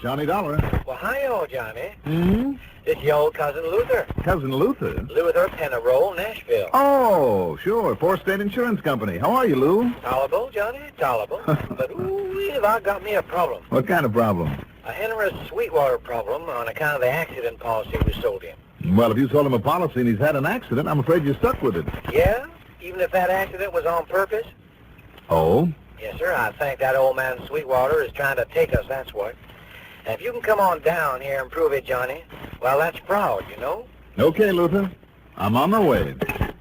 Johnny Dollar. Well, hi, old Johnny. Hmm? It's your old cousin Luther. Cousin Luther? Luther Pennaroll, Nashville. Oh, sure. Four State Insurance Company. How are you, Lou? Tolerable, Johnny, tolerable. But, ooh, have I got me a problem. What kind of problem? A Henry Sweetwater problem on account of the accident policy we sold him. Well, if you sold him a policy and he's had an accident, I'm afraid you're stuck with it. Yeah? Even if that accident was on purpose? Oh? Yes, sir. I think that old man Sweetwater is trying to take us, that's what. And if you can come on down here and prove it, Johnny, well, that's proud, you know? Okay, Luther. I'm on my way. The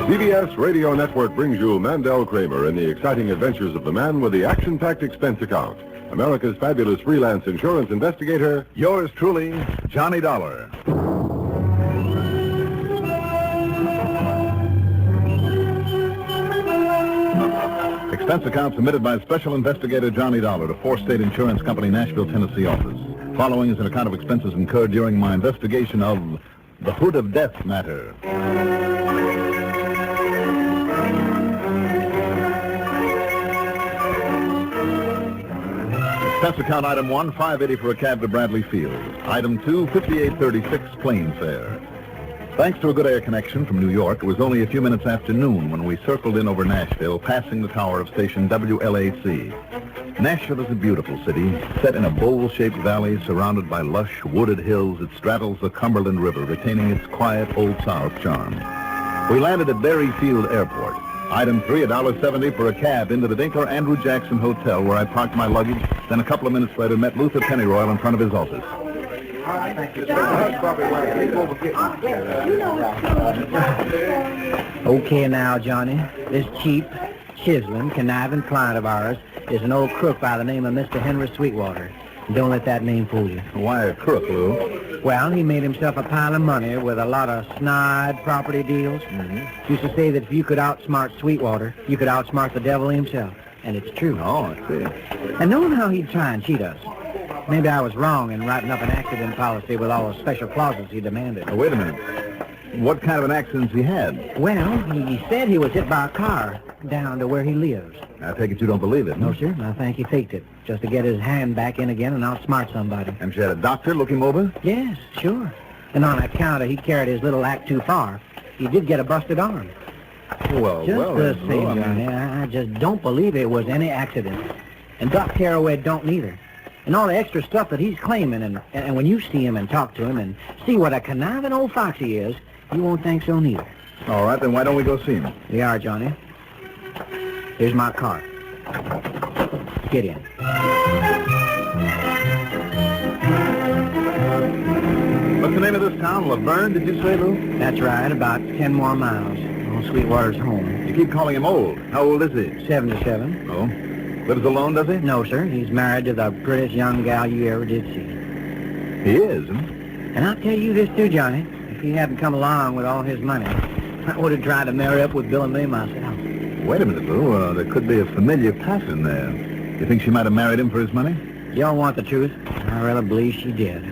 CBS Radio Network brings you Mandel Kramer in the exciting adventures of the man with the action-packed expense account. America's fabulous freelance insurance investigator. Yours truly, Johnny Dollar. Expense account submitted by Special Investigator Johnny Dollar to Four State Insurance Company, Nashville, Tennessee office. Following is an account of expenses incurred during my investigation of the Hood of Death matter. Expense account item 1, $580 for a cab to Bradley Field. Item 2, $58.36 plane fare. Thanks to a good air connection from New York, it was only a few minutes after noon when we circled in over Nashville, passing the tower of station WLAC. Nashville is a beautiful city, set in a bowl-shaped valley surrounded by lush, wooded hills. It straddles the Cumberland River, retaining its quiet Old South charm. We landed at Berry Field Airport. Item 3, $1.70 for a cab into the Dinkler Andrew Jackson Hotel, where I parked my luggage. Then a couple of minutes later, met Luther Pennyroyal in front of his office. Okay now, Johnny. This cheap, chiseling, conniving client of ours is an old crook by the name of Mr. Henry Sweetwater. Don't let that name fool you. Why a crook, Lou? Well, he made himself a pile of money with a lot of snide property deals. Used to say that if you could outsmart Sweetwater, you could outsmart the devil himself. And it's true. Oh, I see. And knowing how he'd try and cheat us, maybe I was wrong in writing up an accident policy with all the special clauses he demanded. Oh, wait a minute. What kind of an accident he had? Well, he said he was hit by a car down to where he lives. I take it you don't believe it, No, sir. I think he faked it, just to get his hand back in again and outsmart somebody. And you had a doctor look him over? Yes, sure. And on account of he carried his little act too far, he did get a busted arm. Well, Just well, the Lou, same, I mean- Johnny, I just don't believe it was any accident. And Doc Carraway don't neither. And all the extra stuff that he's claiming, and when you see him and talk to him and see what a conniving old fox he is, you won't think so neither. All right, then why don't we go see him? We are, Johnny. Here's my car. Get in. What's the name of this town? Laverne, did you say, Lou? That's right, about 10 more miles. Old Sweetwater's home. You keep calling him old. How old is he? 77. Oh. Lives alone, does he? No, sir. He's married to the prettiest young gal you ever did see. He is, huh? And I'll tell you this, too, Johnny. If he hadn't come along with all his money, I would have tried to marry up with Bill and May myself. Wait a minute, Lou. There could be a familiar pattern there. You think she might have married him for his money? Y'all want the truth? I really believe she did.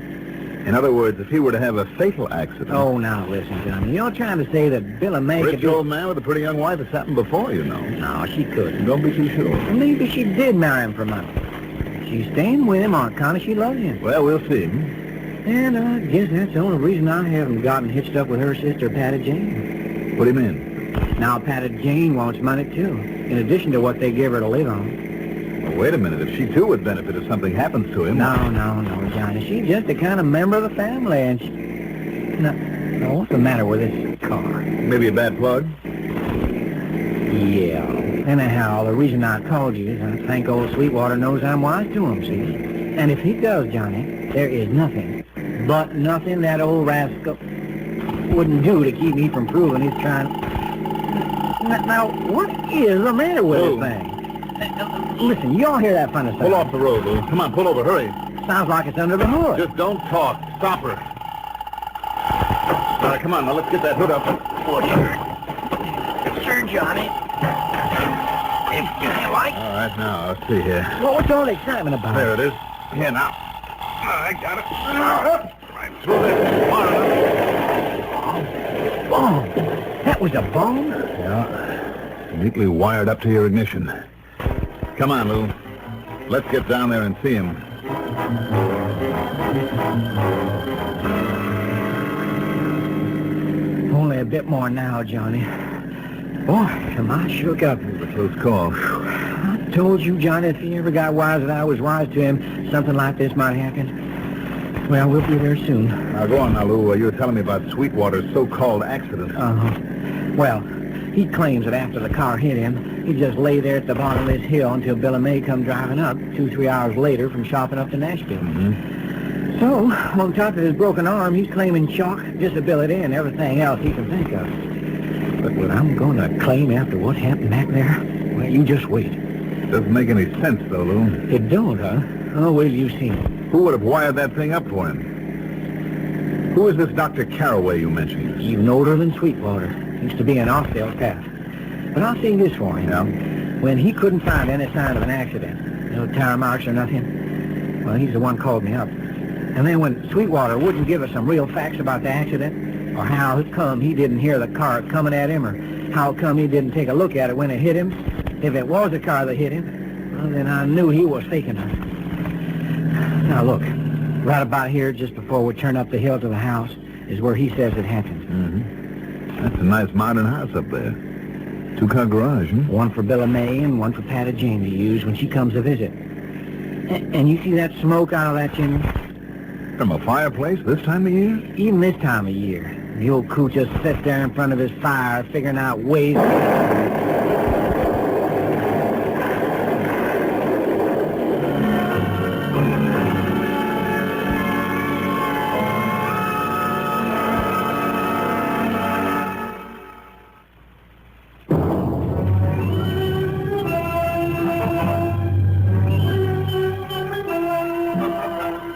In other words, if he were to have a fatal accident... Oh, now listen, Johnny. You're trying to say that Bill and May Rich could be... old man with a pretty young wife. It's happened before, you know. No, she couldn't. Don't be too sure. Well, maybe she did marry him for money. She's staying with him on account of she loves him. Well, we'll see. And I guess that's the only reason I haven't gotten hitched up with her sister, Patty Jane. What do you mean? Now, Patty Jane wants money, too, in addition to what they give her to live on. Well, wait a minute. If she, too, would benefit if something happens to him... No, Johnny. She's just a kind of member of the family, and she... No, what's the matter with this car? Maybe a bad plug? Yeah. Anyhow, the reason I called you is I think old Sweetwater knows I'm wise to him, see? And if he does, Johnny, there is nothing, but nothing that old rascal wouldn't do to keep me from proving he's trying... Now, what is the matter with this thing? Listen, you all hear that funny stuff? Pull off the road, Lou. Come on, pull over. Hurry. Sounds like it's under the hood. Just don't talk. Stop her. All right, come on. Now, let's get that hood up. Oh, sure, Johnny. If you like. All right, now, let's see here. Well, what's all the excitement about? There it is. Here, now. I got it. Right through there. Oh, That was a bomb? Yeah. Neatly wired up to your ignition. Come on, Lou. Let's get down there and see him. Only a bit more now, Johnny. Boy, am I shook up. It was a close call. I told you, Johnny, if he ever got wise that I was wise to him, something like this might happen. Well, we'll be there soon. Now, go on now, Lou. You were telling me about Sweetwater's so-called accident. Uh-huh. Well, he claims that after the car hit him, he just lay there at the bottom of this hill until Bill and May come driving up 2-3 hours later from shopping up to Nashville. Mm-hmm. So, on top of his broken arm, he's claiming shock, disability, and everything else he can think of. But what I'm going to claim after what happened back there, well, you just wait. Doesn't make any sense, though, Lou. It don't, huh? Oh, well, you see. Who would have wired that thing up for him? Who is this Dr. Carraway you mentioned? Even older than Sweetwater. Used to be an Austell staff. But I'll say this for him. Yeah? When he couldn't find any sign of an accident, no tire marks or nothing, well, he's the one called me up. And then when Sweetwater wouldn't give us some real facts about the accident, or how it come he didn't hear the car coming at him, or how it come he didn't take a look at it when it hit him, if it was a car that hit him, well, then I knew he was faking us. Now, look, right about here, just before we turn up the hill to the house, is where he says it happened. Mm-hmm. That's a nice modern house up there. Two-car garage, huh? One for Billa May and one for Patty Jane to use when she comes to visit. And you see that smoke out of that chimney? From a fireplace this time of year? Even this time of year. The old coot just sits there in front of his fire figuring out ways...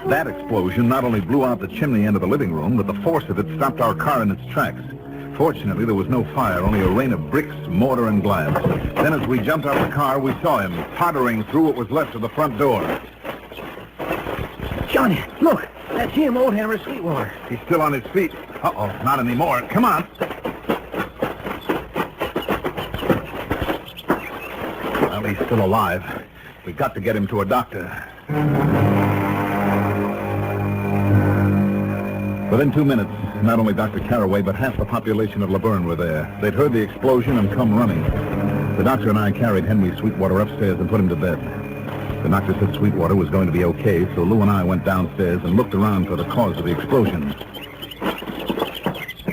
That explosion not only blew out the chimney end of the living room, but the force of it stopped our car in its tracks. Fortunately, there was no fire, only a rain of bricks, mortar, and glass. Then as we jumped out of the car, we saw him tottering through what was left of the front door. Johnny, look! That's him, old Hammer Sweetwater. He's still on his feet. Uh-oh, not anymore. Come on. Well, he's still alive. We've got to get him to a doctor. Within 2 minutes, not only Dr. Carraway, but half the population of Laverne were there. They'd heard the explosion and come running. The doctor and I carried Henry Sweetwater upstairs and put him to bed. The doctor said Sweetwater was going to be okay, so Lou and I went downstairs and looked around for the cause of the explosion.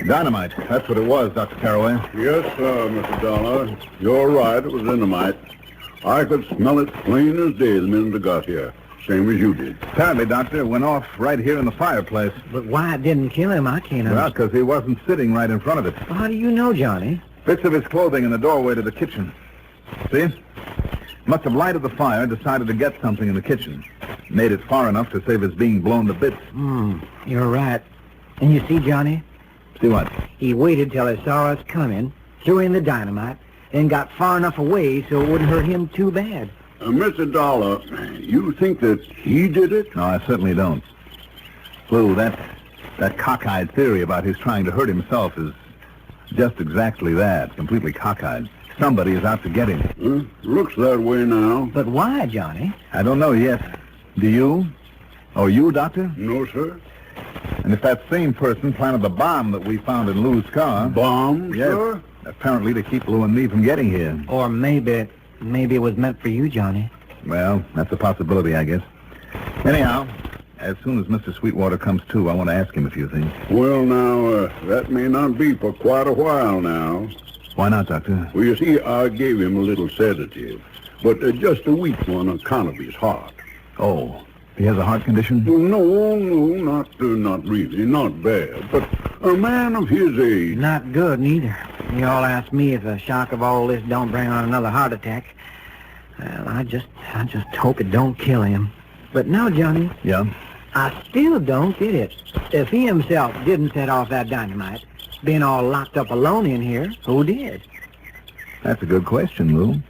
Dynamite, that's what it was, Dr. Carraway. Yes, sir, Mr. Dollar. You're right, it was dynamite. I could smell it plain as day the minute I got here. Same as you did. Apparently, Doctor, it went off right here in the fireplace. But why it didn't kill him, I can't Well, understand. because he wasn't sitting right in front of it. How do you know, Johnny? Bits of his clothing in the doorway to the kitchen. See? Must have lighted the fire, decided to get something in the kitchen. Made it far enough to save his being blown to bits. You're right. And you see, Johnny? See what? He waited till he saw us coming, threw in the dynamite, and got far enough away so it wouldn't hurt him too bad. Mr. Dollar, you think that he did it? No, I certainly don't. Lou, that cockeyed theory about his trying to hurt himself is just exactly that, completely cockeyed. Somebody is out to get him. Looks that way now. But why, Johnny? I don't know yet. Do you? Or you, Doctor? No, sir. And if that same person planted the bomb that we found in Lou's car... Bomb, Yes, sir? apparently to keep Lou and me from getting here. Or maybe it was meant for you, Johnny. Well, that's a possibility, I guess. Anyhow, as soon as Mr. Sweetwater comes to, I want to ask him a few things. Well, now, that may not be for quite a while now. Why not, Doctor? Well, you see, I gave him a little sedative, but just a weak one on account of his heart. Oh, he has a heart condition? Well, no, not really, not bad, but a man of his age. Not good, neither. You all ask me if the shock of all this don't bring on another heart attack. Well, I just hope it don't kill him. But now, Johnny, Yeah? I still don't get it. If he himself didn't set off that dynamite, being all locked up alone in here, who did? That's a good question, Lou.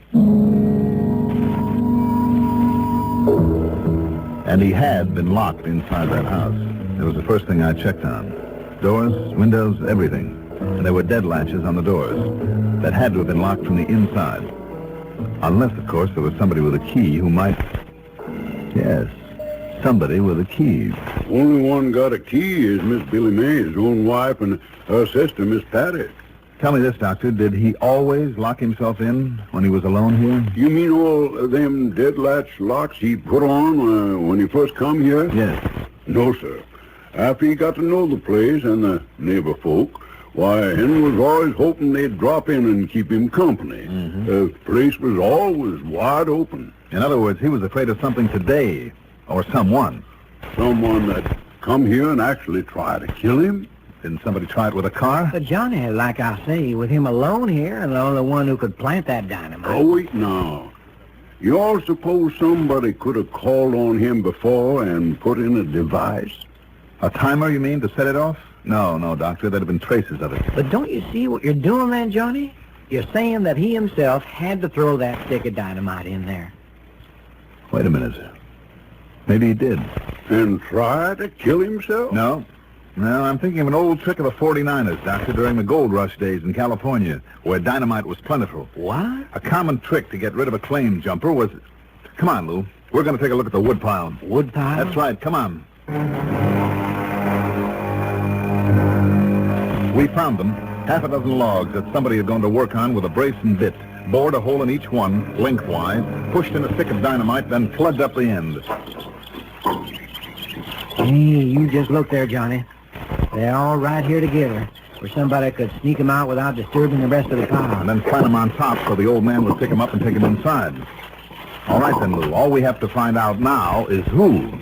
And he had been locked inside that house. It was the first thing I checked on. Doors, windows, everything. and there were dead latches on the doors that had to have been locked from the inside. Unless, of course, there was somebody with a key who might... Yes, somebody with a key. Only one got a key is Miss Billy May, his own wife, and her sister, Miss Patty. Tell me this, Doctor. Did he always lock himself in when he was alone here? You mean all of them dead latch locks he put on when he first come here? Yes. No, sir. After he got to know the place and the neighbor folk, why, Henry was always hoping they'd drop in and keep him company. The place was always wide open. In other words, he was afraid of something today, or someone. Someone that come here and actually try to kill him? Didn't somebody try it with a car? But Johnny, like I say, with him alone here and the only one who could plant that dynamite. Oh, wait now. You all suppose somebody could have called on him before and put in a device? A timer, you mean, to set it off? No, Doctor. There'd have been traces of it. But don't you see what you're doing then, Johnny? You're saying that he himself had to throw that stick of dynamite in there. Wait a minute. Maybe he did. And try to kill himself? No, I'm thinking of an old trick of the 49ers, Doctor, during the gold rush days in California, where dynamite was plentiful. What? A common trick to get rid of a claim jumper was... Come on, Lou. We're going to take a look at the wood pile. Wood pile? That's right. Come on. We found them. Half a dozen logs that somebody had gone to work on with a brace and bit, bored a hole in each one, lengthwise, pushed in a stick of dynamite, then plugged up the end. Hey, you just look there, Johnny. They're all right here together, where somebody could sneak them out without disturbing the rest of the pile. And then plant them on top so the old man would pick them up and take them inside. All right, then, Lou. All we have to find out now is who.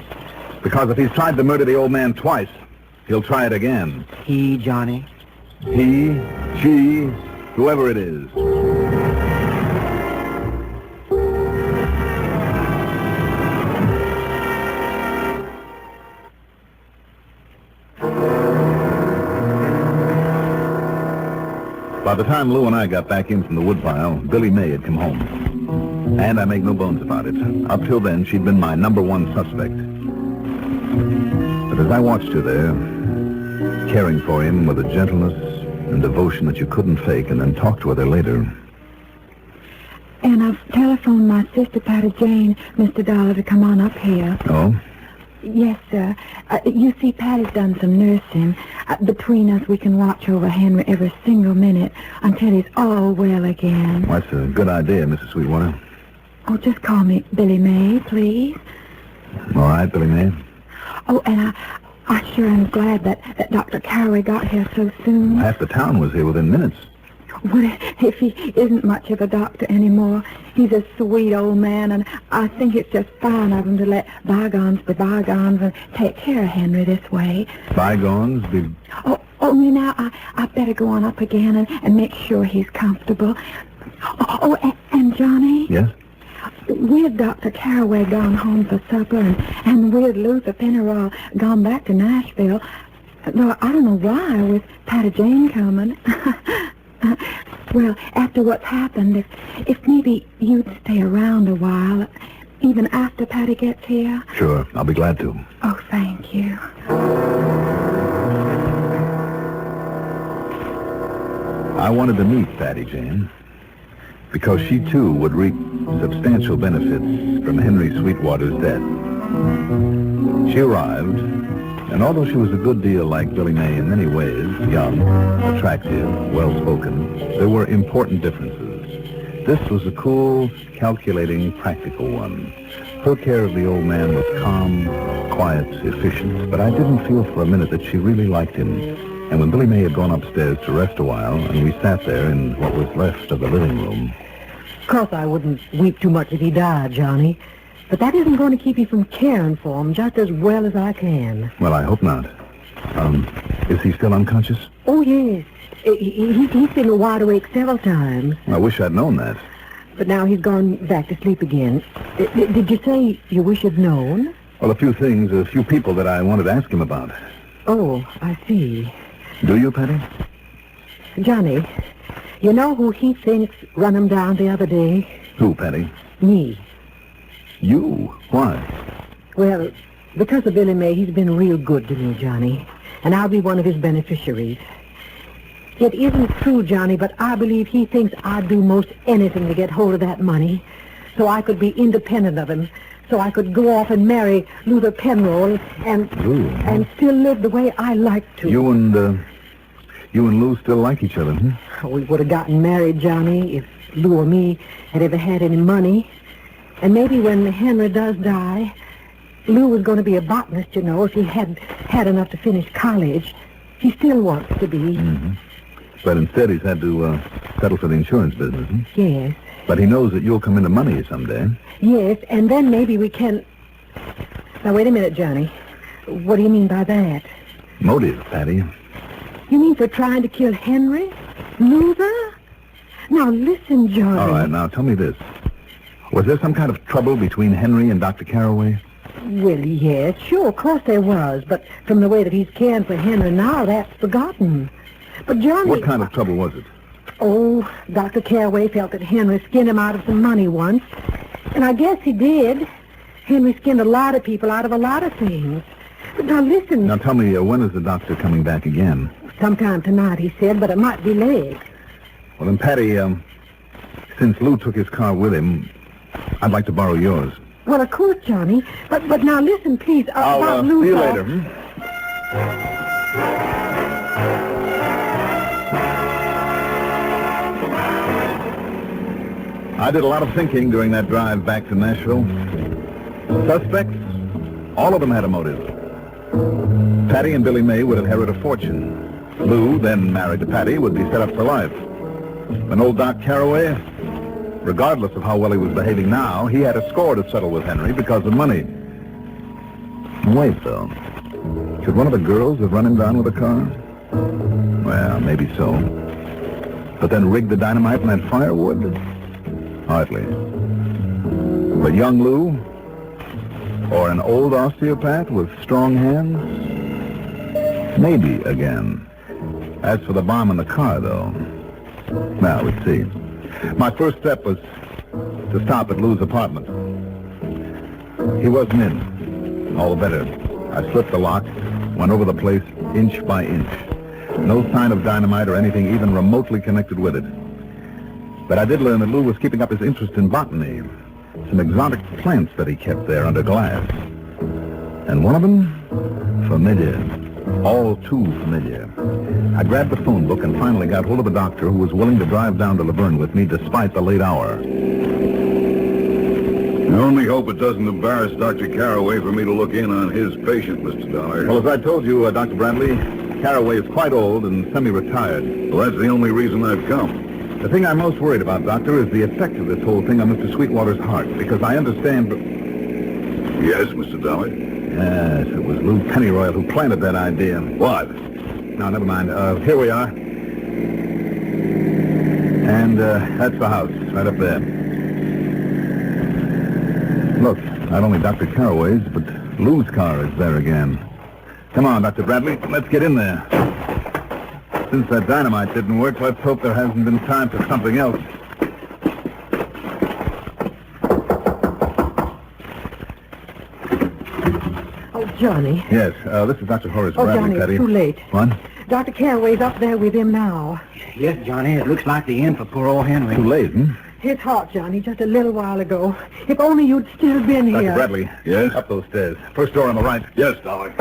Because if he's tried to murder the old man twice, he'll try it again. He, Johnny? He, she, whoever it is. By the time Lou and I got back in from the woodpile, Billy May had come home. And I make no bones about it. Up till then, she'd been my number one suspect. But as I watched her there, caring for him with a gentleness and devotion that you couldn't fake, and then talked to her there later. And I've telephoned my sister, Patty Jane, Mr. Dollar, to come on up here. Oh? Yes, sir. You see, Patty's done some nursing. Between us, we can watch over Henry every single minute until he's all well again. Well, that's a good idea, Mrs. Sweetwater. Oh, just call me Billy May, please. All right, Billy May. Oh, and I sure am glad that Dr. Carraway got here so soon. Half the town was here within minutes. Well, if he isn't much of a doctor anymore, he's a sweet old man, and I think it's just fine of him to let bygones be bygones and take care of Henry this way. Bygones be... Only now I better go on up again and make sure he's comfortable. And Johnny? Yes? With Dr. Carraway gone home for supper, and with Luther Pennerall gone back to Nashville, though I don't know why, with Patty Jane coming. Well, after what's happened, if maybe you'd stay around a while, even after Patty gets here. Sure, I'll be glad to. Oh, thank you. I wanted to meet Patty Jane because she, too, would reap substantial benefits from Henry Sweetwater's death. She arrived, and although she was a good deal like Billy May in many ways, young, attractive, well-spoken, there were important differences. This was a cool, calculating, practical one. Her care of the old man was calm, quiet, efficient, but I didn't feel for a minute that she really liked him. And when Billy May had gone upstairs to rest a while, and we sat there in what was left of the living room... Of course I wouldn't weep too much if he died, Johnny. But that isn't going to keep you from caring for him just as well as I can. Well, I hope not. Is he still unconscious? Oh, yes. He's been wide awake several times. I wish I'd known that. But now he's gone back to sleep again. Did you say you wish you'd known? Well, a few people that I wanted to ask him about. Oh, I see. Do you, Patty? Johnny, you know who he thinks run him down the other day? Who, Patty? Me. You? Why? Well, because of Billy May, he's been real good to me, Johnny. And I'll be one of his beneficiaries. It isn't true, Johnny, but I believe he thinks I'd do most anything to get hold of that money, so I could be independent of him, so I could go off and marry Luther Penrose and still live the way I like to. You and Lou still like each other, hmm? We would have gotten married, Johnny, if Lou or me had ever had any money. And maybe when Henry does die, Lou was going to be a botanist, you know, if he had had enough to finish college. He still wants to be. Mm-hmm. But instead he's had to settle for the insurance business, hmm? Yes. But he knows that you'll come into money someday. Yes, and then maybe we can... Now, wait a minute, Johnny. What do you mean by that? Motive, Patty. You mean for trying to kill Henry? Luther? Now, listen, Johnny. All right, now tell me this. Was there some kind of trouble between Henry and Dr. Carraway? Well, yes, sure, of course there was. But from the way that he's caring for Henry now, that's forgotten. But, Johnny... What kind of trouble was it? Oh, Dr. Carraway felt that Henry skinned him out of some money once. And I guess he did. Henry skinned a lot of people out of a lot of things. But now, listen... Now, tell me, when is the doctor coming back again? Sometime tonight, he said, but it might be late. Well, then, Patty, since Lou took his car with him, I'd like to borrow yours. Well, of course, Johnny. But now listen, please. I'll see you later. Hmm? I did a lot of thinking during that drive back to Nashville. Suspects, all of them had a motive. Patty and Billy May would inherit a fortune. Lou, then married to Patty, would be set up for life. And old Doc Carraway, regardless of how well he was behaving now, he had a score to settle with Henry because of money. Wait, though. Should one of the girls have run him down with a car? Well, maybe so. But then rig the dynamite in that firewood? Hardly. But young Lou? Or an old osteopath with strong hands? Maybe again. As for the bomb in the car, though... Now, let's see. My first step was to stop at Lou's apartment. He wasn't in. All the better. I slipped the lock, went over the place inch by inch. No sign of dynamite or anything even remotely connected with it. But I did learn that Lou was keeping up his interest in botany. Some exotic plants that he kept there under glass. And one of them, familiar. All too familiar. I grabbed the phone book and finally got hold of a doctor who was willing to drive down to Laverne with me despite the late hour. I only hope it doesn't embarrass Dr. Carraway for me to look in on his patient, Mr. Dollar. Well, as I told you, Dr. Bradley, Carraway is quite old and semi-retired. Well, that's the only reason I've come. The thing I'm most worried about, Doctor, is the effect of this whole thing on Mr. Sweetwater's heart, because I understand... Yes, Mr. Dollar? Yes, it was Lou Pennyroyal who planted that idea. What? No, never mind. Here we are. And that's the house, right up there. Look, not only Dr. Carraway's, but Lou's car is there again. Come on, Dr. Bradley, let's get in there. Since that dynamite didn't work, let's hope there hasn't been time for something else. Oh, Johnny. Yes, this is Dr. Horace Oh, Bradley, Johnny, Patty. it's too late. What? Dr. Carraway's up there with him now. Yes, Johnny, it looks like the end for poor old Henry. Too late, hmm? His heart, Johnny, just a little while ago. If only you'd still been here. Dr. Bradley. Yes? Up those stairs. First door on the right. Yes, Dollar.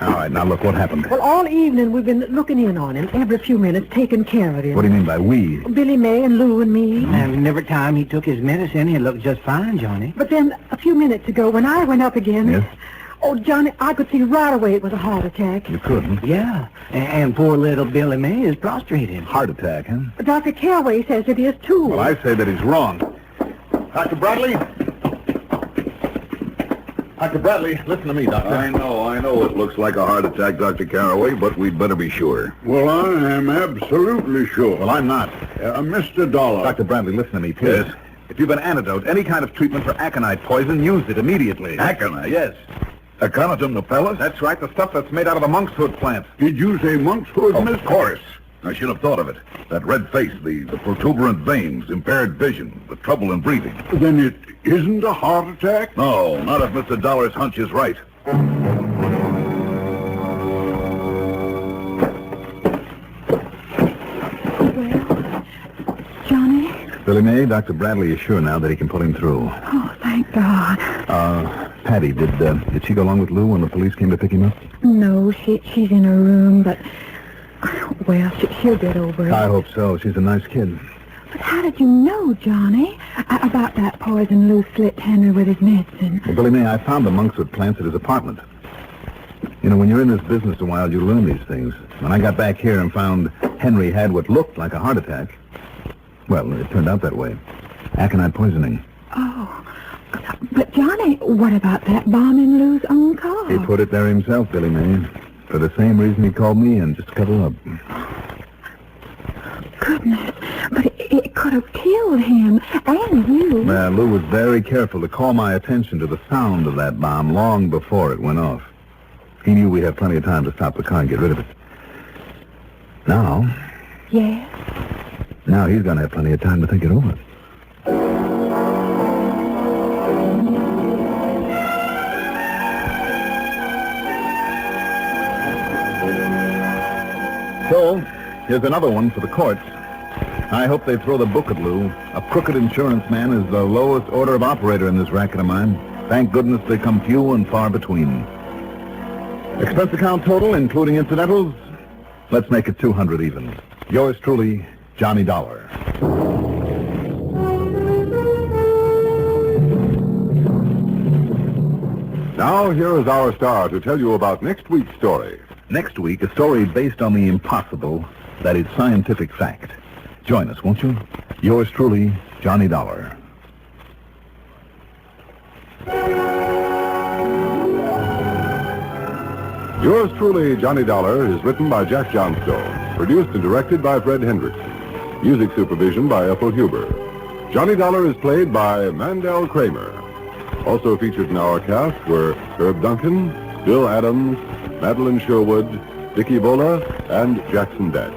All right, now look, what happened? Well, all evening we've been looking in on him, every few minutes, taking care of him. What do you mean by we? Billy May and Lou and me. And every time he took his medicine, he looked just fine, Johnny. But then, a few minutes ago, when I went up again... Yes? Oh, Johnny, I could see right away it was a heart attack. You couldn't. Yeah, and poor little Billy May is prostrated. Heart attack, huh? Dr. Carraway says it is, too. Well, I say that he's wrong. Dr. Bradley? Dr. Bradley, listen to me, Doctor. I know it looks like a heart attack, Dr. Carraway, but we'd better be sure. Well, I am absolutely sure. Well, I'm not. Mr. Dollar. Dr. Bradley, listen to me, please. Yes? If you've an antidote, any kind of treatment for aconite poison, use it immediately. Aconite? Yes. Aconitum napellus? That's right, the stuff that's made out of the monkshood plant. Did you say monkshood, Of Mr. course. I should have thought of it. That red face, the protuberant veins, impaired vision, the trouble in breathing. Then it isn't a heart attack? No, not if Mr. Dollar's hunch is right. Well, Johnny? Billy May, Dr. Bradley is sure now that he can pull him through. Oh, thank God. Patty, did she go along with Lou when the police came to pick him up? No, she's in her room, but... Well, she'll get over it. I hope so. She's a nice kid. But how did you know, Johnny, about that poison Lou slipped Henry with his medicine? Well, Billy May, I found the monkswood plants at his apartment. You know, when you're in this business a while, you learn these things. When I got back here and found Henry had what looked like a heart attack, well, it turned out that way. Aconite poisoning. Oh. But, Johnny, what about that bomb in Lou's own car? He put it there himself, Billy May. For the same reason he called me in, just to cover up. Goodness, but it could have killed him and you. Well, Lou was very careful to call my attention to the sound of that bomb long before it went off. He knew we'd have plenty of time to stop the car and get rid of it. Now... Yes? Now he's going to have plenty of time to think it over. So, here's another one for the courts. I hope they throw the book at Lou. A crooked insurance man is the lowest order of operator in this racket of mine. Thank goodness they come few and far between. Expense account total, including incidentals? Let's make it 200 even. Yours truly, Johnny Dollar. Now, here is our star to tell you about next week's story. Next week, a story based on the impossible that is scientific fact. Join us, won't you? Yours truly, Johnny Dollar. Yours truly, Johnny Dollar, is written by Jack Johnstone, produced and directed by Fred Hendrickson, music supervision by Ethel Huber. Johnny Dollar is played by Mandel Kramer. Also featured in our cast were Herb Duncan, Bill Adams, Madeline Sherwood, Dickie Vola, and Jackson Betts.